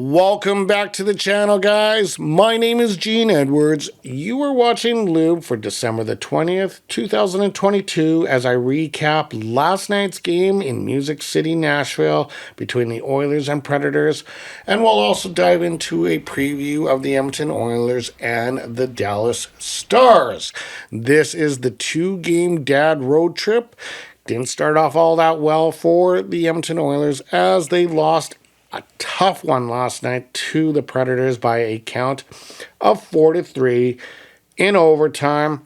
Welcome back to the channel, guys. My name is Gene Edwards. You are watching Lube for December the 20th, 2022, as I recap last night's game in Music City, Nashville between the Oilers and Predators, and we'll also dive into a preview of the Edmonton Oilers and the Dallas Stars. This is the two-game dad road trip. Didn't start off all that well for the Edmonton Oilers as they lost a tough one last night to the Predators by a count of 4-3 in overtime.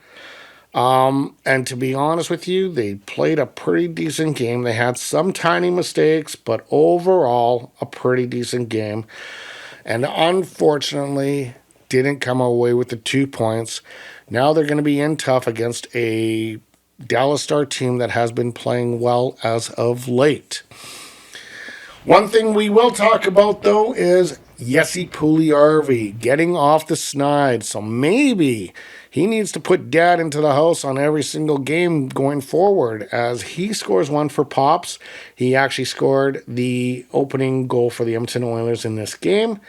And to be honest with you, they played a pretty decent game. They had some tiny mistakes, but overall, a pretty decent game. And unfortunately, didn't come away with the 2 points. Now they're going to be in tough against a Dallas Star team that has been playing well as of late. One thing we will talk about, though, is Jesse Puljujärvi getting off the snide. So maybe he needs to put dad into the house on every single game going forward as he scores one for Pops. He actually scored the opening goal for the Edmonton Oilers in this game.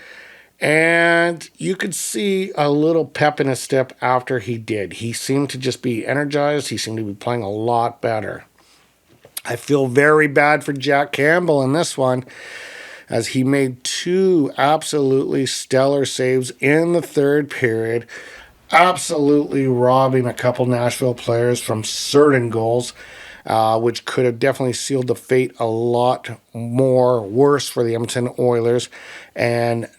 And you could see a little pep in his step after he did. He seemed to just be energized. He seemed to be playing a lot better. I feel very bad for Jack Campbell in this one as he made two absolutely stellar saves in the third period, absolutely robbing a couple Nashville players from certain goals, which could have definitely sealed the fate a lot more worse for the Edmonton Oilers and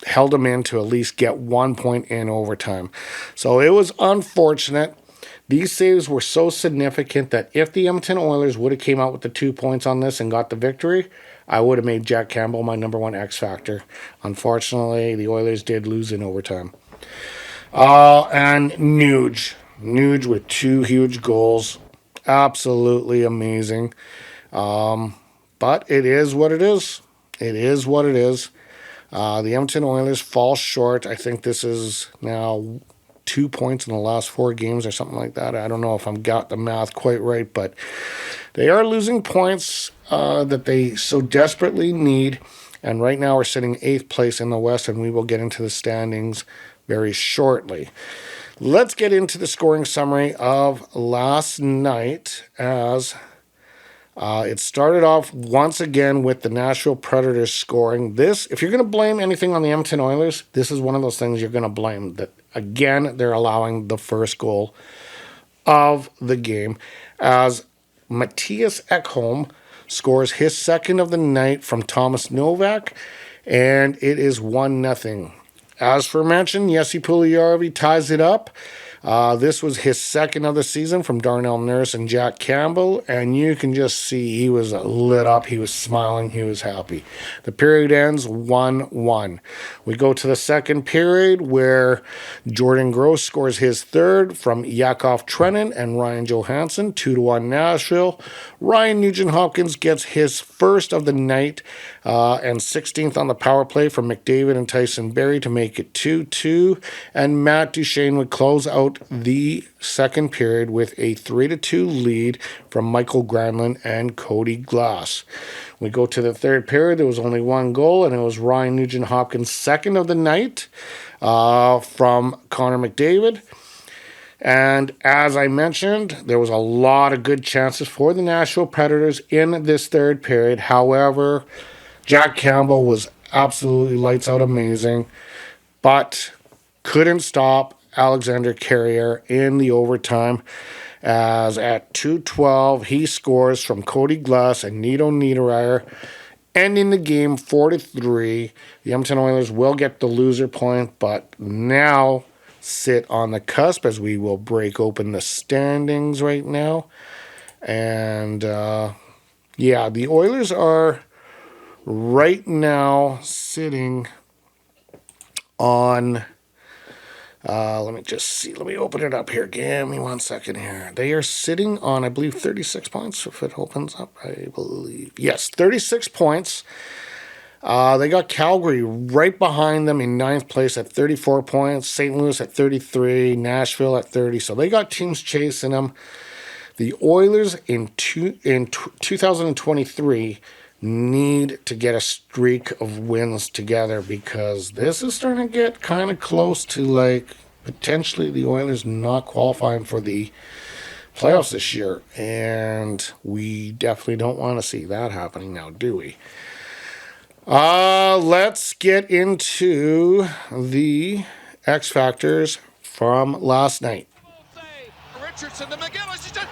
held them in to at least get 1 point in overtime. So it was unfortunate. These saves were so significant that if the Edmonton Oilers would have came out with the 2 points on this and got the victory, I would have made Jack Campbell my number one X factor. Unfortunately, the Oilers did lose in overtime. And Nuge with two huge goals. Absolutely amazing. But it is what it is. It is what it is. The Edmonton Oilers fall short. I think this is now 2 points in the last 4 games or something like that. I don't know if I've got the math quite right, but they are losing points that they so desperately need. And right now we're sitting 8th place in the West, and we will get into the standings very shortly. Let's get into the scoring summary of last night as it started off once again with the Nashville Predators scoring. This, if you're going to blame anything on the Edmonton Oilers, this is one of those things you're going to blame. That again, they're allowing the first goal of the game as Matthias Ekholm scores his second of the night from Thomas Novak, and it is 1-0. As for mentioned, Jesse Puljujärvi ties it up. This was his second of the season from Darnell Nurse and Jack Campbell, and you can just see he was lit up, he was smiling, he was happy. The period ends 1-1. We go to the second period where Jordan Gross scores his third from Yakov Trenin and Ryan Johansson, 2-1 Nashville. Ryan Nugent-Hopkins gets his first of the night and 16th on the power play from McDavid and Tyson Barrie to make it 2-2, and Matt Duchene would close out the second period with a 3-2 lead from Michael Granlund and Cody Glass. We go to the third period. There was only one goal, and it was Ryan Nugent-Hopkins' second of the night from Connor McDavid. And as I mentioned, there was a lot of good chances for the Nashville Predators in this third period. However, Jack Campbell was absolutely lights out amazing, but couldn't stop Alexander Carrier in the overtime, as at 2:12 he scores from Cody Glass and Nito Niederreiter, ending the game 4-3. The Edmonton Oilers will get the loser point, but now sit on the cusp as we will break open the standings right now. And the Oilers are right now sitting on let me just see. Let me open it up here. Give me 1 second here. They are sitting on, I believe, 36 points. If it opens up, I believe. Yes, 36 points. They got Calgary right behind them in 9th place at 34 points. St. Louis at 33. Nashville at 30. So they got teams chasing them. The Oilers in 2023 need to get a streak of wins together, because this is starting to get kind of close to, like, potentially the Oilers not qualifying for the playoffs this year. And we definitely don't want to see that happening now, do we? Let's get into the X Factors from last night. Richardson to McGillis, scores!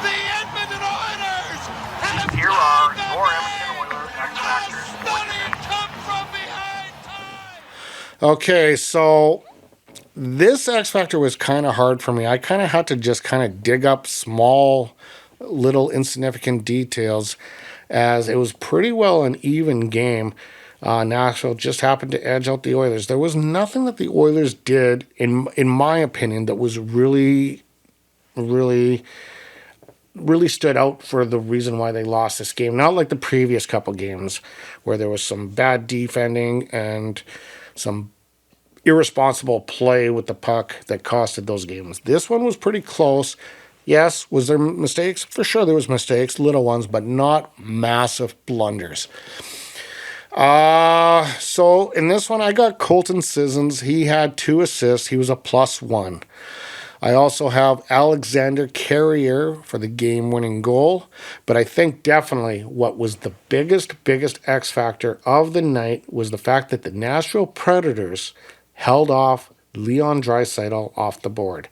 The Edmonton Oilers have Here are your Edmonton Oilers X Factors. stunning come from behind time. Okay, so this X Factor was kind of hard for me. I kind of had to just kind of dig up small, little insignificant details, as it was pretty well an even game. Nashville just happened to edge out the Oilers. There was nothing that the Oilers did, in my opinion, that was really stood out for the reason why they lost this game. Not like the previous couple games, where there was some bad defending and some irresponsible play with the puck that costed those games. This one was pretty close. Yes, was there mistakes? For sure there was mistakes, little ones, but not massive blunders. So in this one, I got Colton Sissons. He had 2 assists. He was a +1. I also have Alexander Carrier for the game-winning goal. But I think definitely what was the biggest X factor of the night was the fact that the Nashville Predators held off Leon Draisaitl off the board.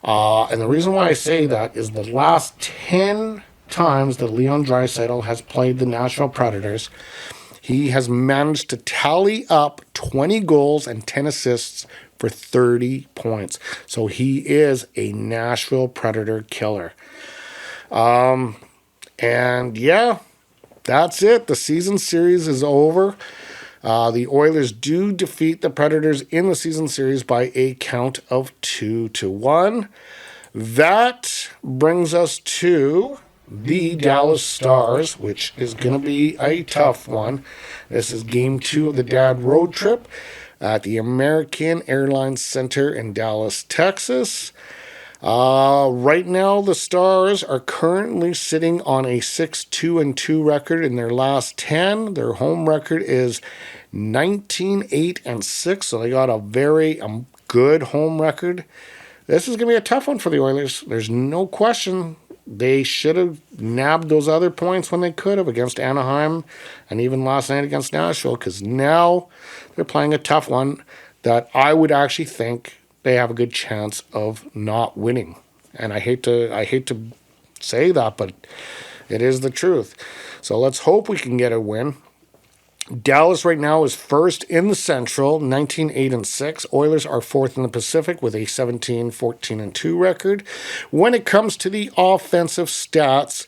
And the reason why I say that is the last 10 times that Leon Draisaitl has played the Nashville Predators, he has managed to tally up 20 goals and 10 assists for 30 points. So he is a Nashville Predator killer. And yeah, that's it. The season series is over. The Oilers do defeat the Predators in the season series by a count of 2-1. That brings us to the Dallas Stars, which is going to be a tough one. This is game 2 of the DAD road trip at the American Airlines Center in Dallas, Texas. Right now, the Stars are currently sitting on a 6-2-2 record in their last 10. Their home record is 19-8-6, so they got a very good home record. This is going to be a tough one for the Oilers. There's no question. They should have nabbed those other points when they could have against Anaheim and even last night against Nashville, because now they're playing a tough one that I would actually think they have a good chance of not winning. And I hate to say that, but it is the truth. So let's hope we can get a win. Dallas right now is first in the Central, 19-8-6. Oilers are fourth in the Pacific with a 17-14-2 record. When it comes to the offensive stats,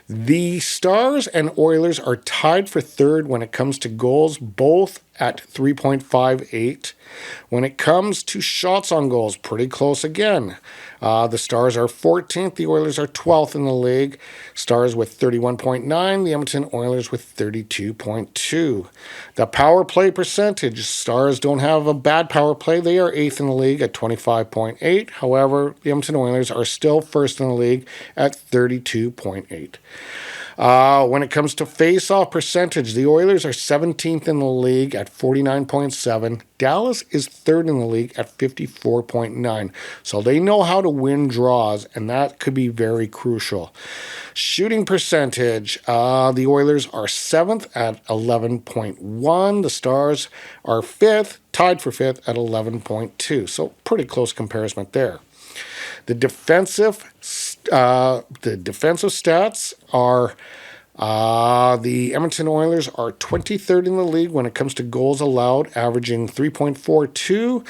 the Stars and Oilers are tied for third when it comes to goals, both at 3.58. When it comes to shots on goals, pretty close again. The Stars are 14th. The Oilers are 12th in the league. Stars with 31.9. The Edmonton Oilers with 32.2. The power play percentage. Stars don't have a bad power play. They are 8th in the league at 25.8. However, the Edmonton Oilers are still first in the league at 32.8. When it comes to face-off percentage, the Oilers are 17th in the league at 49.7. Dallas is third in the league at 54.9. So they know how to win draws, and that could be very crucial. Shooting percentage, the Oilers are 7th at 11.1. The Stars are 5th, tied for 5th at 11.2. So pretty close comparison there. The defensive stats are the Edmonton Oilers are 23rd in the league when it comes to goals allowed, averaging 3.42.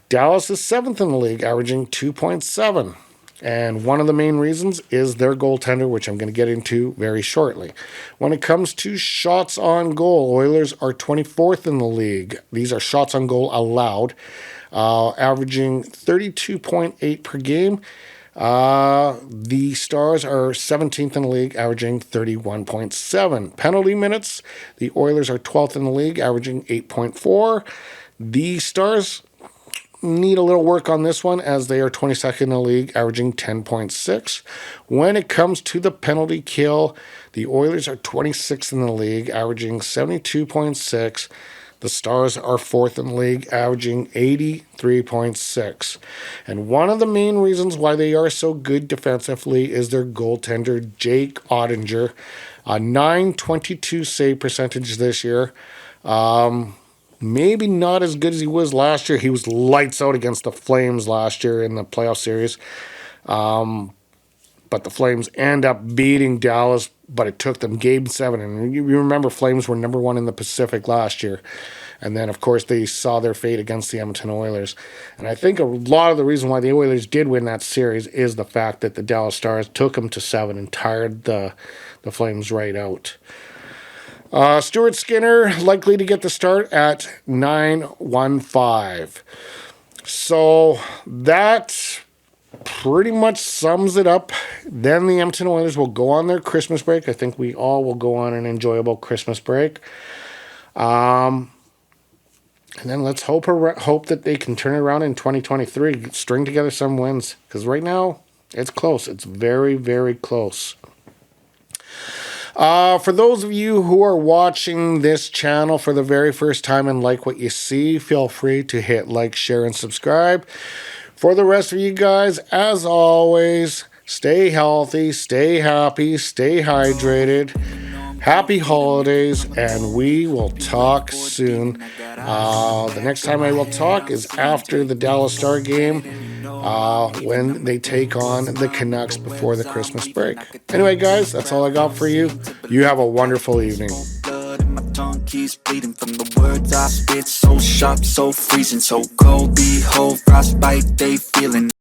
Dallas is 7th in the league, averaging 2.7. And one of the main reasons is their goaltender, which I'm going to get into very shortly. When it comes to shots on goal, Oilers are 24th in the league. These are shots on goal allowed, averaging 32.8 per game. The Stars are 17th in the league, averaging 31.7. Penalty minutes, the Oilers are 12th in the league, averaging 8.4. The Stars need a little work on this one as they are 22nd in the league, averaging 10.6. When it comes to the penalty kill, the Oilers are 26th in the league, averaging 72.6. The Stars are 4th in the league, averaging 83.6. And one of the main reasons why they are so good defensively is their goaltender, Jake Ottinger. A .922 save percentage this year. Maybe not as good as he was last year. He was lights out against the Flames last year in the playoff series. But the Flames end up beating Dallas, but it took them Game 7. And you remember Flames were number 1 in the Pacific last year. And then, of course, they saw their fate against the Edmonton Oilers. And I think a lot of the reason why the Oilers did win that series is the fact that the Dallas Stars took them to 7 and tired the Flames right out. Stuart Skinner likely to get the start at 9.15. So that pretty much sums it up. Then the Edmonton Oilers will go on their Christmas break. I think we all will go on an enjoyable Christmas break. And then let's hope that they can turn it around in 2023, string together some wins. Because right now, it's close. It's very, very close. For those of you who are watching this channel for the very first time and like what you see, feel free to hit like, share, and subscribe. For the rest of you guys, as always, stay healthy, stay happy, stay hydrated. Happy holidays, and we will talk soon. The next time I will talk is after the Dallas Star game, when they take on the Canucks before the Christmas break. Anyway, guys, that's all I got for you. You have a wonderful evening. Tongue keeps bleeding from the words I spit, so sharp, so freezing, so cold. Behold, frostbite, they feeling.